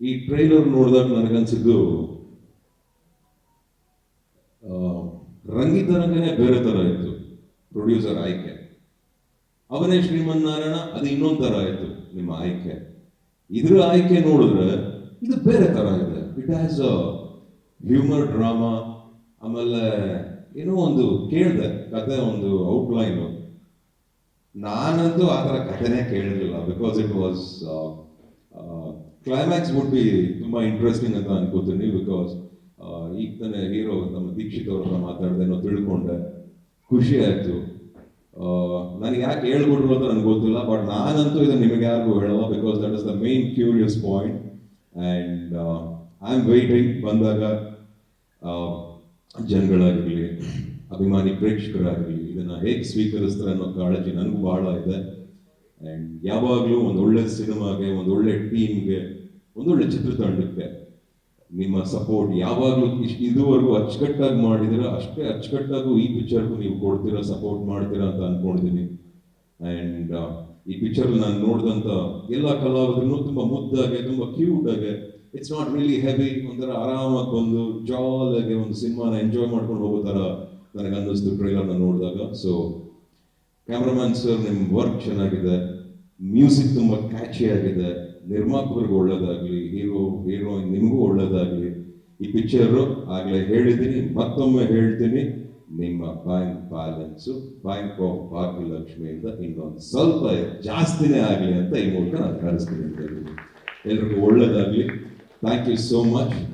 ಈ ಟ್ರೈಲರ್ ನೋಡಿದಾಗ ನನಗನ್ಸಿದ್ದು ರಂಗಿತನಕನೇ ಬೇರೆ ತರ ಇತ್ತು. ಪ್ರೊಡ್ಯೂಸರ್ ಆಯ್ಕೆ ಅವನೇ ಶ್ರೀಮನ್ನಾರಾಯಣ, ಅದು ಇನ್ನೊಂದು ತರ ಆಯ್ತು ನಿಮ್ಮ ಆಯ್ಕೆ. ಇದ್ರ ಆಯ್ಕೆ ನೋಡಿದ್ರೆ ಇದು ಬೇರೆ ತರ ಇದೆ. It has a humour drama. ಆಮೇಲೆ ಏನೋ ಒಂದು ಕೇಳಿದೆ ಕತೆ, ಒಂದು ಔಟ್ಲೈನ್. ನಾನಂತೂ ಆ ಥರ ಕಥೆನೇ ಕೇಳಿರಲಿಲ್ಲ. Because it was climax would be ತುಂಬ ಇಂಟ್ರೆಸ್ಟಿಂಗ್ ಅಂತ ಅನ್ಕೋತೀನಿ. ಬಿಕಾಸ್ ಈಗ ತಾನೇ ಹೀರೋ ನಮ್ಮ ದೀಕ್ಷಿತ್ ಅವ್ರ ಹತ್ರ ಮಾತಾಡ್ದೇನೋ ತಿಳ್ಕೊಂಡೆ, ಖುಷಿ ಆಯಿತು. ನನಗೆ ಯಾಕೆ ಹೇಳ್ಬಿಟ್ರು ಅಂತ ನನಗೆ ಗೊತ್ತಿಲ್ಲ, ಬಟ್ ನಾನಂತೂ ಇದನ್ನು ನಿಮಗೆ ಯಾರಿಗೂ ಹೇಳಲ್ಲ. Because that is the main curious point. And I am waiting. ಬಂದಾಗ ಜನಗಳಾಗಲಿ, ಅಭಿಮಾನಿ ಪ್ರೇಕ್ಷಕರಾಗಲಿ ಇದನ್ನು ಹೇಗೆ ಸ್ವೀಕರಿಸ್ತಾರೆ ಅನ್ನೋ ಕಾಳಜಿ ನನಗೂ ಬಹಳ ಇದೆ. ಆ್ಯಂಡ್ ಯಾವಾಗಲೂ ಒಂದು ಒಳ್ಳೆ ಸಿನಿಮಾಗೆ, ಒಂದು ಒಳ್ಳೆ ಟೀಮ್ಗೆ, ಒಂದೊಳ್ಳೆ ಚಿತ್ರತಂಡಕ್ಕೆ ನಿಮ್ಮ ಸಪೋರ್ಟ್ ಯಾವಾಗಲೂ ಇದುವರೆಗೂ ಅಚ್ಚುಕಟ್ಟಾಗಿ ಮಾಡಿದಿರ, ಅಷ್ಟೇ ಅಚ್ಚುಕಟ್ಟಾಗೂ ಈ ಪಿಕ್ಚರ್ಗೂ ನೀವು ಕೊಡ್ತೀರಾ, ಸಪೋರ್ಟ್ ಮಾಡ್ತೀರಾ ಅಂತ ಅನ್ಕೊಂಡಿದ್ದೀನಿ. ಆ್ಯಂಡ್ ಈ ಪಿಕ್ಚರ್ ನಾನು ನೋಡಿದಂಥ ಎಲ್ಲ ಕಲಾವಿದರನ್ನು ತುಂಬ ಮುದ್ದಾಗೆ, ತುಂಬ ಕ್ಯೂಟ್ ಆಗಿ, ಇಟ್ಸ್ ನಾಟ್ ರಿಯಲಿ ಹೆವಿ, ಒಂಥರ ಆರಾಮಾಗಿ ಬಂದು ಜಾಲಾಗಿ ಒಂದು ಸಿನಿಮಾನ ಎಂಜಾಯ್ ಮಾಡ್ಕೊಂಡು ಹೋಗೋ ಥರ ನನಗೆ ಅನ್ನಿಸ್ತು ಟ್ರೈಲರ್ನ ನೋಡಿದಾಗ. ಸೊ ಕ್ಯಾಮ್ರಾಮನ್ ಸರ್, ನಿಮ್ಮ ವರ್ಕ್ ಚೆನ್ನಾಗಿದೆ, ಮ್ಯೂಸಿಕ್ ತುಂಬ ಕ್ಯಾಚಿ ಆಗಿದೆ, ನಿರ್ಮಾಪಕರಿಗೂ ಒಳ್ಳೇದಾಗಲಿ, ಹೀರೋಯಿನ್ ನಿಮಗೂ ಒಳ್ಳೇದಾಗಲಿ. ಈ ಪಿಕ್ಚರು ಆಗಲೇ ಹೇಳಿದ್ದೀನಿ, ಮತ್ತೊಮ್ಮೆ ಹೇಳ್ತೀನಿ, ನಿಮ್ಮ ಬ್ಯಾಂಕ್ ಬ್ಯಾಲೆನ್ಸು ಬ್ಯಾಂಕ್ ಆಫ್ ಭಾಗ್ಯಲಕ್ಷ್ಮಿಯಿಂದ ಇನ್ನೊಂದು ಸ್ವಲ್ಪ ಜಾಸ್ತಿನೇ ಆಗಲಿ ಅಂತ ಈ ಮೂಲಕ ನಾನು ಕಳಿಸ್ತೀನಿ ಅಂತ. ಎಲ್ರಿಗೂ ಒಳ್ಳೇದಾಗಲಿ. Thank you so much.